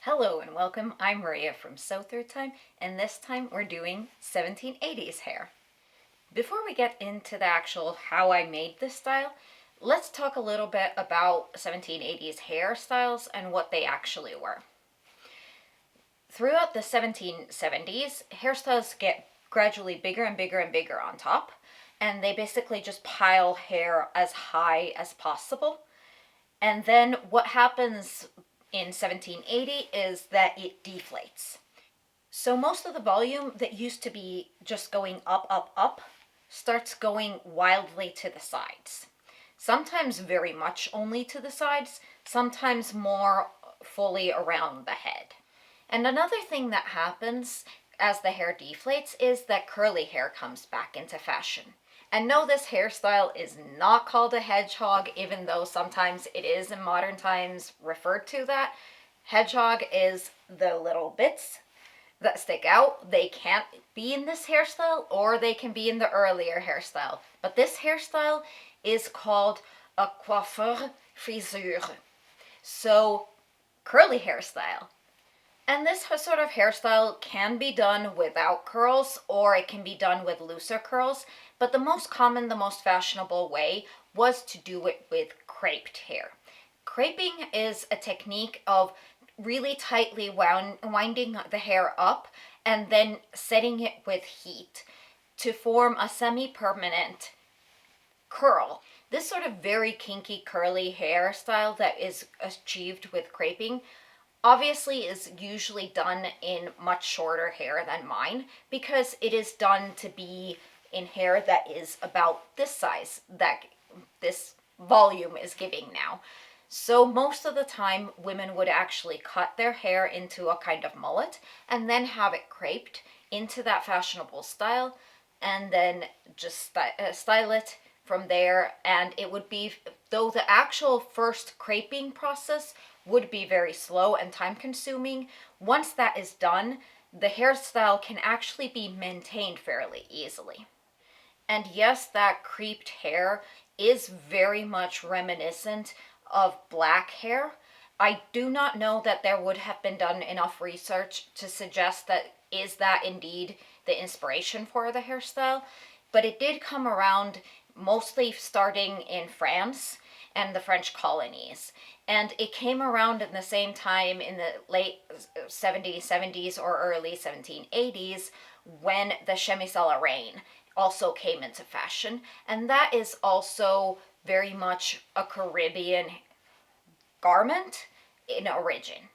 Hello and welcome, I'm Maria from So Third Time, and this time we're doing 1780s hair. Before we get into the actual how I made this style, let's talk a little bit about 1780s hairstyles and what they actually were. Throughout the 1770s, hairstyles get gradually bigger and bigger and bigger on top, and they basically just pile hair as high as possible. And then what happens in 1780 is that it deflates. So most of the volume that used to be just going up, up, up starts going wildly to the sides. Sometimes very much only to the sides, sometimes more fully around the head. And another thing that happens as the hair deflates is that curly hair comes back into fashion. And no, this hairstyle is not called a hedgehog, even though sometimes it is in modern times referred to that. Hedgehog is the little bits that stick out. They can't be in this hairstyle, or they can be in the earlier hairstyle. But this hairstyle is called a coiffure frisure. So, curly hairstyle. And this sort of hairstyle can be done without curls, or it can be done with looser curls, but the most common, the most fashionable way was to do it with creped hair. Creping is a technique of really tightly winding the hair up and then setting it with heat to form a semi-permanent curl. This sort of very kinky curly hairstyle that is achieved with creping obviously is usually done in much shorter hair than mine, because it is done to be in hair that is about this size, that this volume is giving now. So most of the time women would actually cut their hair into a kind of mullet and then have it creped into that fashionable style, and then just style it from there. And it would be, though the actual first creping process would be very slow and time consuming, once that is done, the hairstyle can actually be maintained fairly easily. And yes, that creeped hair is very much reminiscent of black hair. I do not know that there would have been done enough research to suggest that is that indeed the inspiration for the hairstyle, but it did come around mostly starting in France and the French colonies. And it came around in the same time in the late 1770s or early 1780s when the chemise à la reine also came into fashion. And that is also very much a Caribbean garment in origin.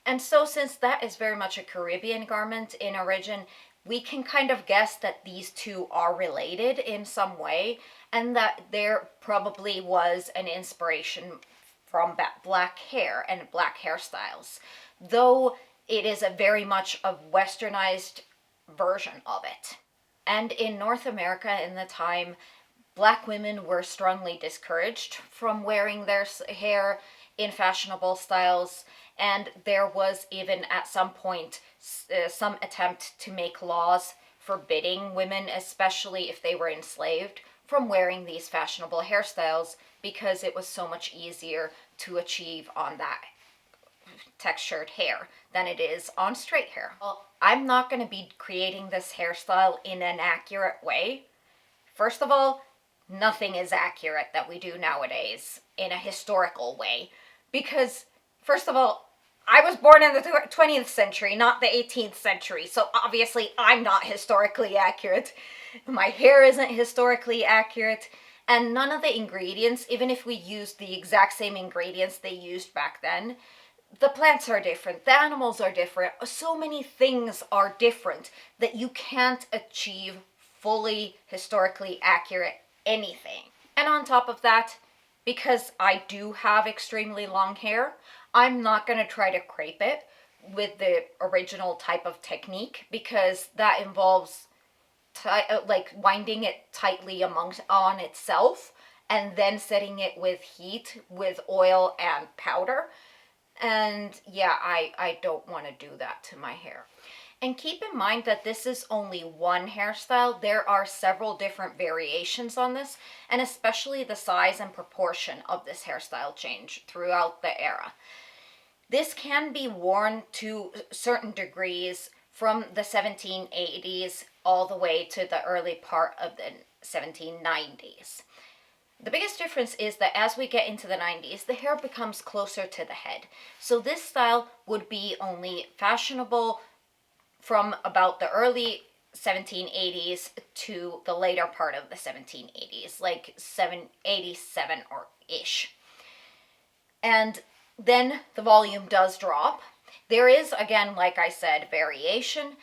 And so since that is very much a Caribbean garment in origin, we can kind of guess that these two are related in some way, and that there probably was an inspiration from black hair and black hairstyles, though it is a very much a westernized version of it. And in North America in the time, black women were strongly discouraged from wearing their hair in fashionable styles, and there was even at some point some attempt to make laws forbidding women, especially if they were enslaved, from wearing these fashionable hairstyles, because it was so much easier to achieve on that textured hair than it is on straight hair. Well, I'm not going to be creating this hairstyle in an accurate way. First of all, nothing is accurate that we do nowadays in a historical way, because first of all, I was born in the 20th century, not the 18th century, so obviously I'm not historically accurate. My hair isn't historically accurate, and none of the ingredients, even if we used the exact same ingredients they used back then, the plants are different, the animals are different, so many things are different that you can't achieve fully historically accurate anything. And on top of that, because I do have extremely long hair, I'm not going to try to crepe it with the original type of technique, because that involves like winding it tightly on itself and then setting it with heat with oil and powder. And yeah, I don't want to do that to my hair. And keep in mind that this is only one hairstyle. There are several different variations on this, and especially the size and proportion of this hairstyle change throughout the era. This can be worn to certain degrees from the 1780s all the way to the early part of the 1790s. The biggest difference is that as we get into the 90s, the hair becomes closer to the head. So this style would be only fashionable from about the early 1780s to the later part of the 1780s, like 787 or ish. And then the volume does drop. There is, again, like I said, variation,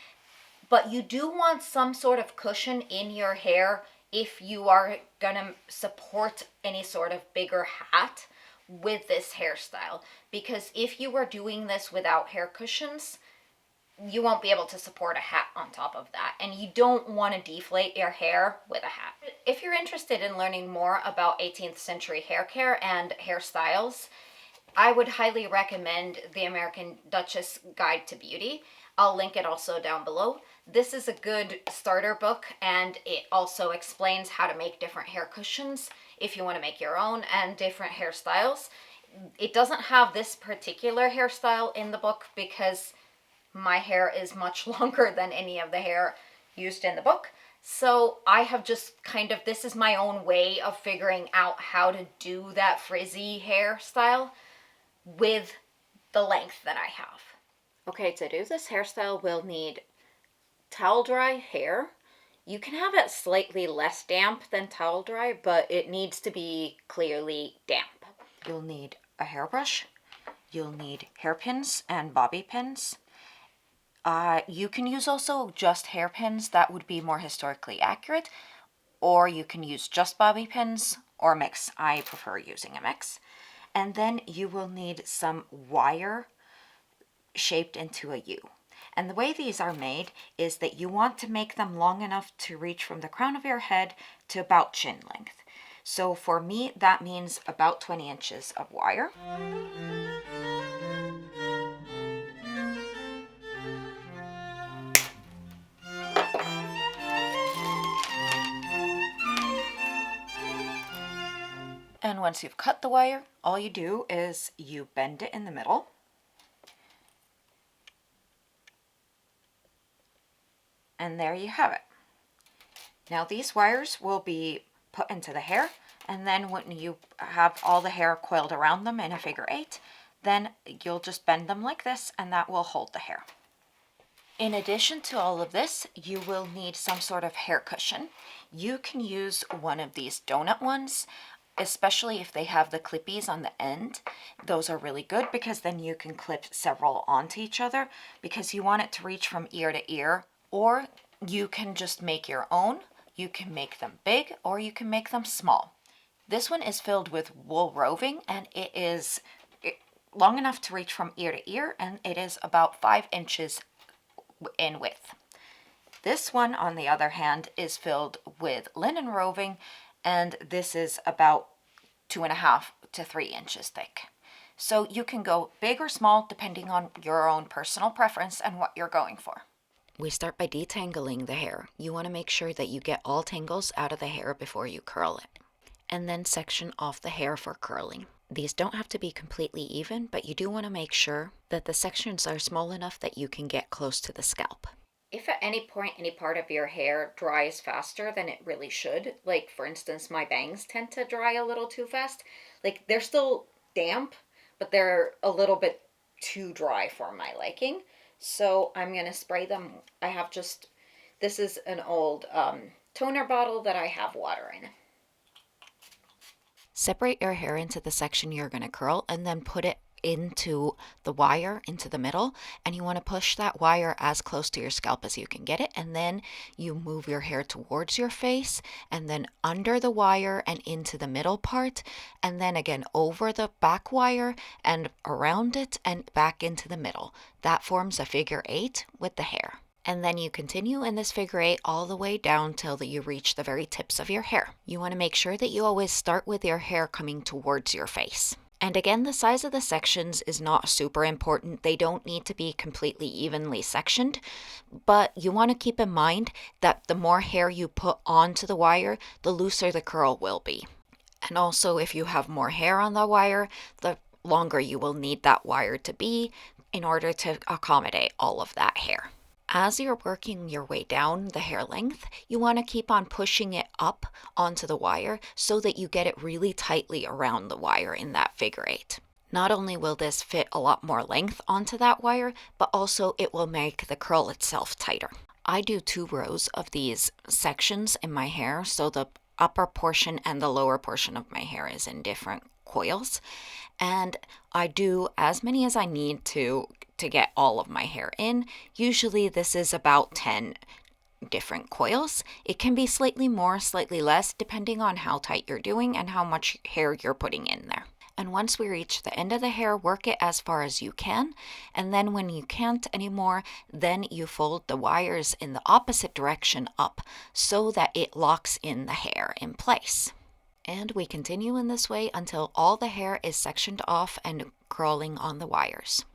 but you do want some sort of cushion in your hair if you are gonna support any sort of bigger hat with this hairstyle. Because if you are doing this without hair cushions, you won't be able to support a hat on top of that, and you don't want to deflate your hair with a hat. If you're interested in learning more about 18th century hair care and hairstyles, I would highly recommend the American Duchess Guide to Beauty. I'll link it also down below. This is a good starter book, and it also explains how to make different hair cushions if you want to make your own, and different hairstyles. It doesn't have this particular hairstyle in the book because my hair is much longer than any of the hair used in the book. So I have just this is my own way of figuring out how to do that frizzy hairstyle with the length that I have. Okay, to do this hairstyle, we'll need towel dry hair. You can have it slightly less damp than towel dry, but it needs to be clearly damp. You'll need a hairbrush. You'll need hairpins and bobby pins. You can use also just hairpins. That would be more historically accurate. Or you can use just bobby pins or a mix. I prefer using a mix. And then you will need some wire shaped into a U. And the way these are made is that you want to make them long enough to reach from the crown of your head to about chin length. So for me, that means about 20 inches of wire. And once you've cut the wire, all you do is you bend it in the middle. And there you have it. Now these wires will be put into the hair, and then when you have all the hair coiled around them in a figure 8, then you'll just bend them like this, and that will hold the hair. In addition to all of this, you will need some sort of hair cushion. You can use one of these donut ones, especially if they have the clippies on the end. Those are really good because then you can clip several onto each other, because you want it to reach from ear to ear. Or you can just make your own. You can make them big or you can make them small. This one is filled with wool roving, and it is long enough to reach from ear to ear, and it is about 5 inches in width. This one, on the other hand, is filled with linen roving, and this is about 2.5 to 3 inches thick. So you can go big or small depending on your own personal preference and what you're going for. We start by detangling the hair. You want to make sure that you get all tangles out of the hair before you curl it. And then section off the hair for curling. These don't have to be completely even, but you do want to make sure that the sections are small enough that you can get close to the scalp. If at any point any part of your hair dries faster than it really should, like for instance my bangs tend to dry a little too fast, like they're still damp, but they're a little bit too dry for my liking. So I'm going to spray them. I have this is an old toner bottle that I have water in. Separate your hair into the section you're going to curl, and then put it into the wire, into the middle, and you want to push that wire as close to your scalp as you can get it, and then you move your hair towards your face, and then under the wire and into the middle part, and then again over the back wire and around it and back into the middle. That forms a figure 8 with the hair. And then you continue in this figure 8 all the way down till that you reach the very tips of your hair. You want to make sure that you always start with your hair coming towards your face. And again, the size of the sections is not super important. They don't need to be completely evenly sectioned, but you want to keep in mind that the more hair you put onto the wire, the looser the curl will be. And also, if you have more hair on the wire, the longer you will need that wire to be in order to accommodate all of that hair. As you're working your way down the hair length, you want to keep on pushing it up onto the wire so that you get it really tightly around the wire in that figure eight. Not only will this fit a lot more length onto that wire, but also it will make the curl itself tighter. I do 2 rows of these sections in my hair, so the upper portion and the lower portion of my hair is in different coils, and I do as many as I need to get all of my hair in. Usually this is about 10 different coils. It can be slightly more, slightly less, depending on how tight you're doing and how much hair you're putting in there. And once we reach the end of the hair, work it as far as you can. And then when you can't anymore, then you fold the wires in the opposite direction up so that it locks in the hair in place. And we continue in this way until all the hair is sectioned off and curling on the wires.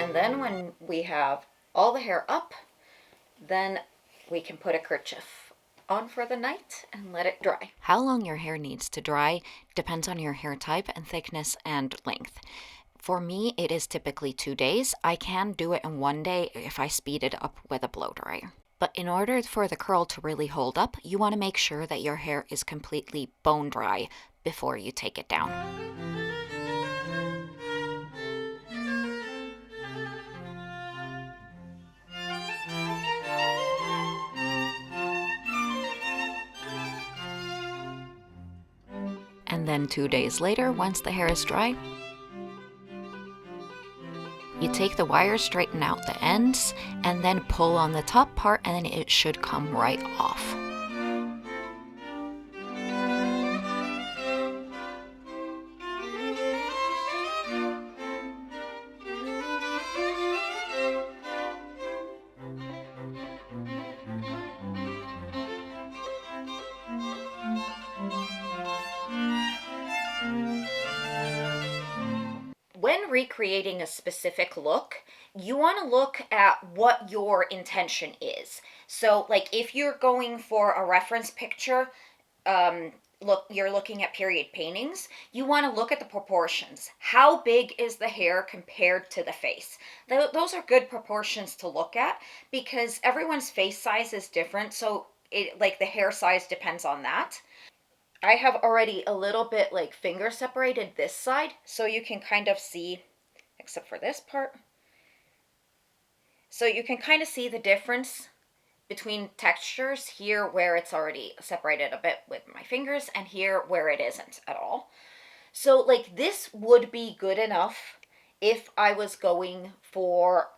And then when we have all the hair up, then we can put a kerchief on for the night and let it dry. How long your hair needs to dry depends on your hair type and thickness and length. For me, it is typically 2 days. I can do it in 1 day if I speed it up with a blow dryer. But in order for the curl to really hold up, you want to make sure that your hair is completely bone dry before you take it down. And then 2 days later, once the hair is dry, you take the wire, straighten out the ends, and then pull on the top part, and then it should come right off. When recreating a specific look, you want to look at what your intention is. So, like if you're going for a reference picture, you're looking at period paintings, you want to look at the proportions. How big is the hair compared to the face? Those are good proportions to look at because everyone's face size is different, so the hair size depends on that. I have already a little bit finger separated this side, so you can kind of see, except for this part, so you can kind of see the difference between textures here where it's already separated a bit with my fingers and here where it isn't at all. So this would be good enough if I was going for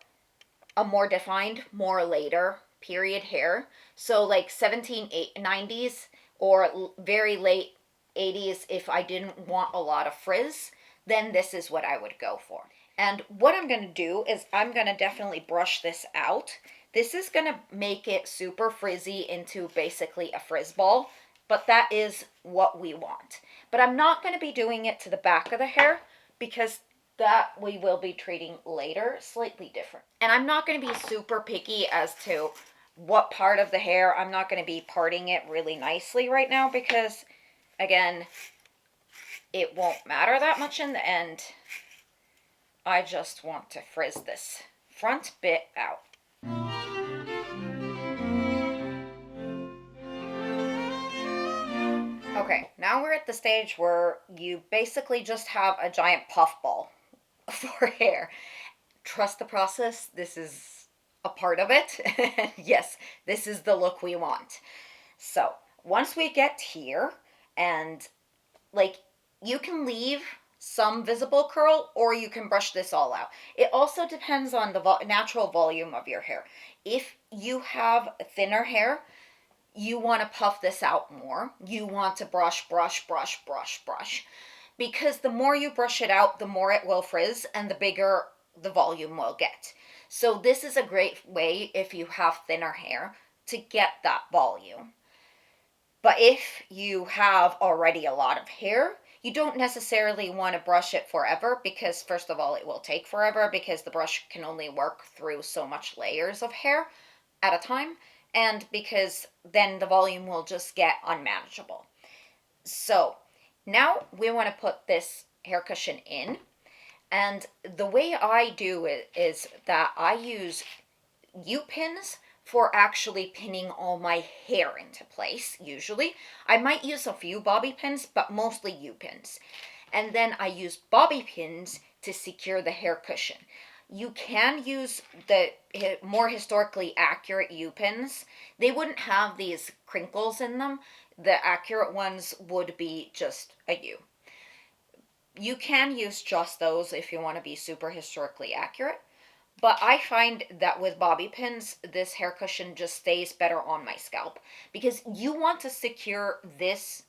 a more defined, more later period hair. So 1790s or very late 80s if I didn't want a lot of frizz, then this is what I would go for. And what I'm going to do is I'm going to definitely brush this out. This is going to make it super frizzy into basically a frizz ball, but that is what we want. But I'm not going to be doing it to the back of the hair because that we will be treating later slightly different. And I'm not going to be super picky as to what part of the hair. I'm not going to be parting it really nicely right now because, again, it won't matter that much in the end. I just want to frizz this front bit out. Okay, now we're at the stage where you basically just have a giant puff ball for hair. Trust the process. This is a part of it. Yes, this is the look we want. So once we get here, and you can leave some visible curl or you can brush this all out. It also depends on the natural volume of your hair. If you have thinner hair, you want to puff this out more. You want to brush, because the more you brush it out, the more it will frizz and the bigger the volume will get. So this is a great way if you have thinner hair to get that volume. But if you have already a lot of hair, you don't necessarily want to brush it forever because first of all, it will take forever because the brush can only work through so much layers of hair at a time. and because then the volume will just get unmanageable. So now we want to put this hair cushion in, and the way I do it is that I use U-pins for actually pinning all my hair into place, usually. I might use a few bobby pins, but mostly U-pins. And then I use bobby pins to secure the hair cushion. You can use the more historically accurate U-pins. They wouldn't have these crinkles in them. The accurate ones would be just a U. You can use just those if you want to be super historically accurate. But I find that with bobby pins, this hair cushion just stays better on my scalp because you want to secure this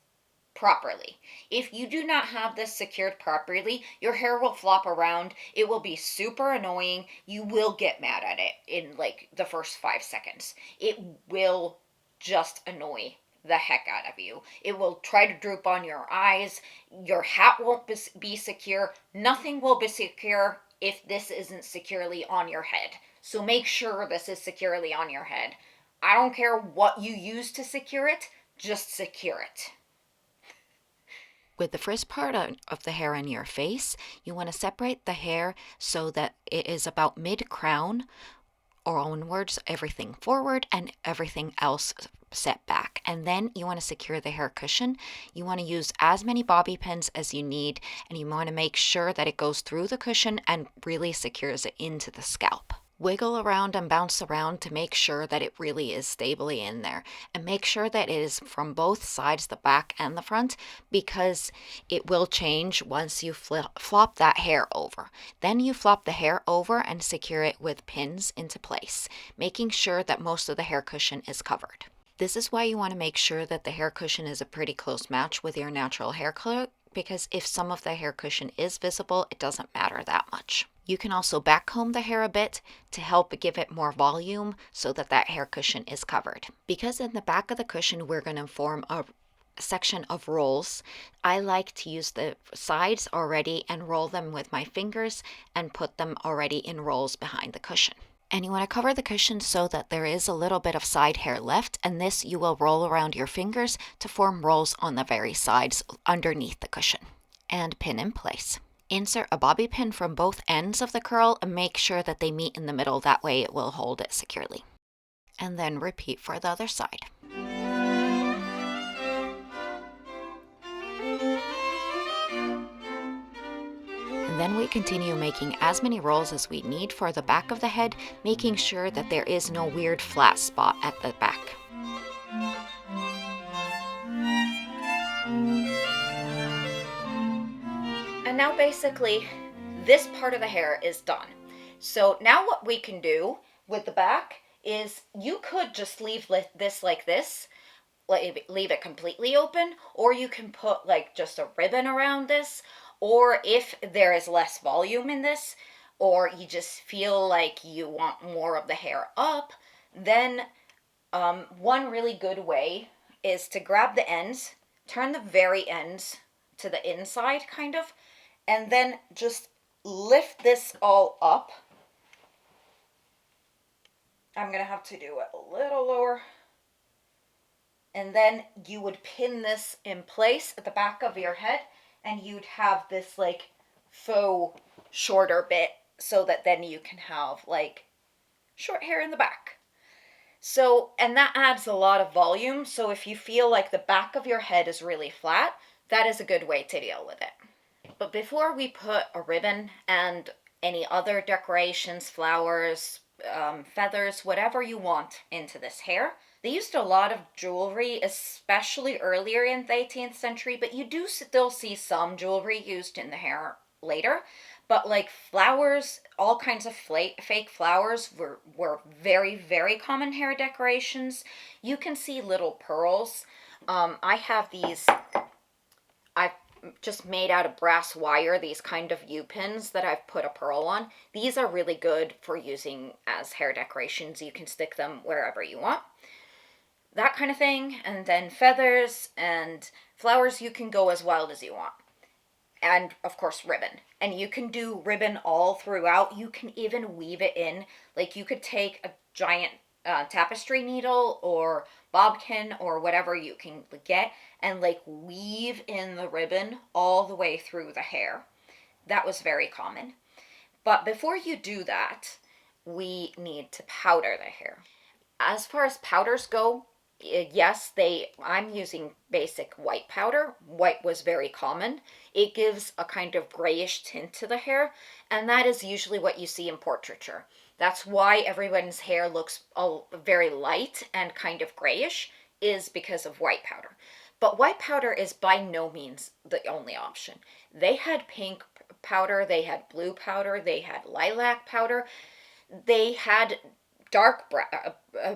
properly. If you do not have this secured properly, your hair will flop around. It will be super annoying. You will get mad at it in like the first 5 seconds. It will just annoy the heck out of you. It will try to droop on your eyes. Your hat won't be secure. Nothing will be secure if this isn't securely on your head. So make sure this is securely on your head. I don't care what you use to secure it, just secure it. With the first part of the hair in your face, you want to separate the hair so that it is about mid-crown or onwards, everything forward and everything else set back. And then you want to secure the hair cushion. You want to use as many bobby pins as you need, and you want to make sure that it goes through the cushion and really secures it into the scalp. Wiggle around and bounce around to make sure that it really is stably in there, and make sure that it is from both sides, the back and the front, because it will change once you flop that hair over. Then you flop the hair over and secure it with pins into place, making sure that most of the hair cushion is covered. This is why you want to make sure that the hair cushion is a pretty close match with your natural hair color, because if some of the hair cushion is visible, it doesn't matter that much. You can also backcomb the hair a bit to help give it more volume so that that hair cushion is covered. Because in the back of the cushion we're going to form a section of rolls, I like to use the sides already and roll them with my fingers and put them already in rolls behind the cushion. And you want to cover the cushion so that there is a little bit of side hair left, and this you will roll around your fingers to form rolls on the very sides underneath the cushion and pin in place. Insert a bobby pin from both ends of the curl and make sure that they meet in the middle, that way it will hold it securely. And then repeat for the other side. And then we continue making as many rolls as we need for the back of the head, making sure that there is no weird flat spot at the back. And now basically this part of the hair is done. So now what we can do with the back is you could just leave this like this, leave it completely open, or you can put like just a ribbon around this, or if there is less volume in this, or you just feel like you want more of the hair up, then one really good way is to grab the ends, turn the very ends to the inside kind of, and then just lift this all up. I'm going to have to do it a little lower. And then you would pin this in place at the back of your head, and you'd have this like faux shorter bit so that then you can have like short hair in the back. So, and that adds a lot of volume. So if you feel like the back of your head is really flat, that is a good way to deal with it. But before we put a ribbon and any other decorations, flowers, feathers, whatever you want into this hair, they used a lot of jewelry, especially earlier in the 18th century, but you do still see some jewelry used in the hair later. But like flowers, all kinds of fake flowers were very, very common hair decorations. You can see little pearls. I have these, I've just made out of brass wire, these kind of U-pins that I've put a pearl on. These are really good for using as hair decorations. You can stick them wherever you want. That kind of thing. And then feathers and flowers, you can go as wild as you want. And of course ribbon. And you can do ribbon all throughout. You can even weave it in. Like you could take a giant tapestry needle or bobkin or whatever you can get, and like weave in the ribbon all the way through the hair. That was very common. But before you do that, we need to powder the hair. As far as powders go, yes, I'm using basic white powder. White was very common. It gives a kind of grayish tint to the hair, and that is usually what you see in portraiture. That's why everyone's hair looks very light and kind of grayish, is because of white powder. But white powder is by no means the only option. They had pink powder, they had blue powder, they had lilac powder, they had dark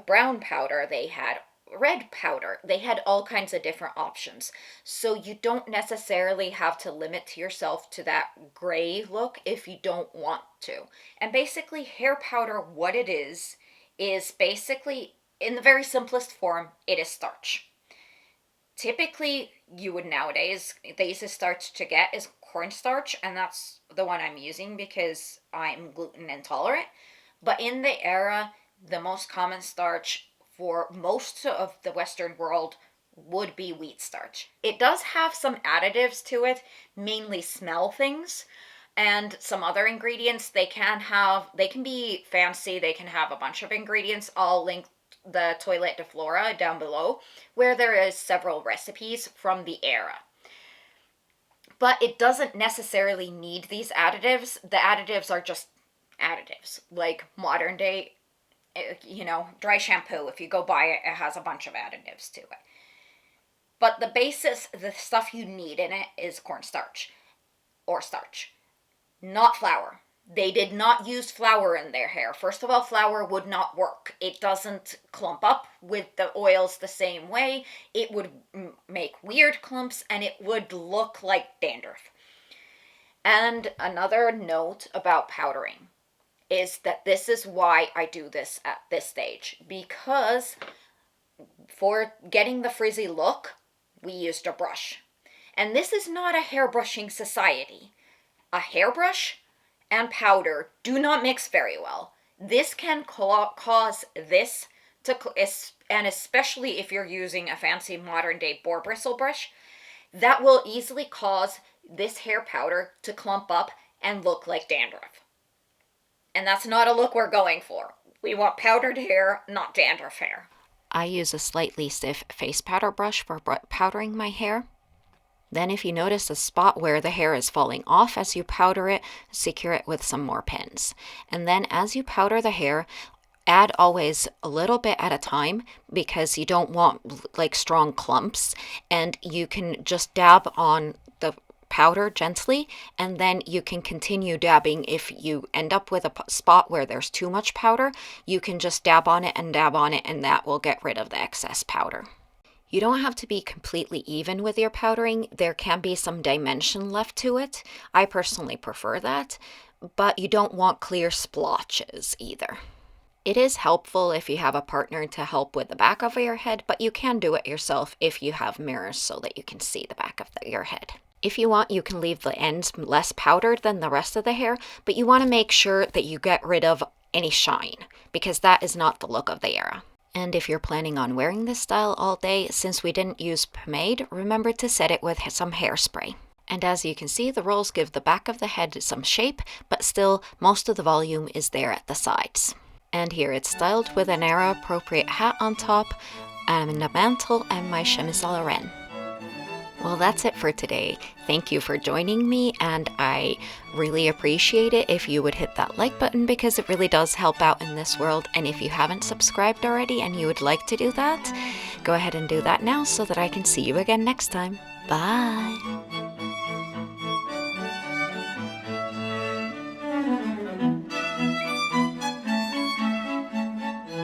brown powder, they had red powder. They had all kinds of different options. So you don't necessarily have to limit yourself to that gray look if you don't want to. And basically, hair powder, what it is basically, in the very simplest form, it is starch. Typically, you would nowadays, the easiest starch to get is cornstarch, and that's the one I'm using because I'm gluten intolerant. But in the era, the most common starch for most of the Western world would be wheat starch. It does have some additives to it, mainly smell things, and some other ingredients. They can be fancy, they can have a bunch of ingredients. I'll link the Toilette de Flora down below, where there is several recipes from the era. But it doesn't necessarily need these additives. The additives are just additives, like modern day, dry shampoo. If you go buy it, it has a bunch of additives to it. But the stuff you need in it is cornstarch or starch, not flour. They did not use flour in their hair. First of all, flour would not work. It doesn't clump up with the oils the same way. It would make weird clumps, and it would look like dandruff. And another note about powdering is that this is why I do this at this stage. Because for getting the frizzy look, we used a brush. And this is not a hairbrushing society. A hairbrush and powder do not mix very well. This can cause this to, and especially if you're using a fancy modern day boar bristle brush, that will easily cause this hair powder to clump up and look like dandruff. And that's not a look we're going for. We want powdered hair, not dandruff hair. I use a slightly stiff face powder brush for powdering my hair. Then if you notice a spot where the hair is falling off as you powder it, secure it with some more pins. And then as you powder the hair, add always a little bit at a time because you don't want like strong clumps, and you can just dab on the powder gently, and then you can continue dabbing. If you end up with a spot where there's too much powder, you can just dab on it, and that will get rid of the excess powder. You don't have to be completely even with your powdering. There can be some dimension left to it. I personally prefer that, but you don't want clear splotches either. It is helpful if you have a partner to help with the back of your head, but you can do it yourself if you have mirrors so that you can see the back of your head. If you want, you can leave the ends less powdered than the rest of the hair, but you want to make sure that you get rid of any shine, because that is not the look of the era. And if you're planning on wearing this style all day, since we didn't use pomade, remember to set it with some hairspray. And as you can see, the rolls give the back of the head some shape, but still most of the volume is there at the sides. And here it's styled with an era-appropriate hat on top, and a mantle, and my chemise à la reine. Well, that's it for today. Thank you for joining me, and I really appreciate it if you would hit that like button because it really does help out in this world. And if you haven't subscribed already and you would like to do that, go ahead and do that now so that I can see you again next time. Bye!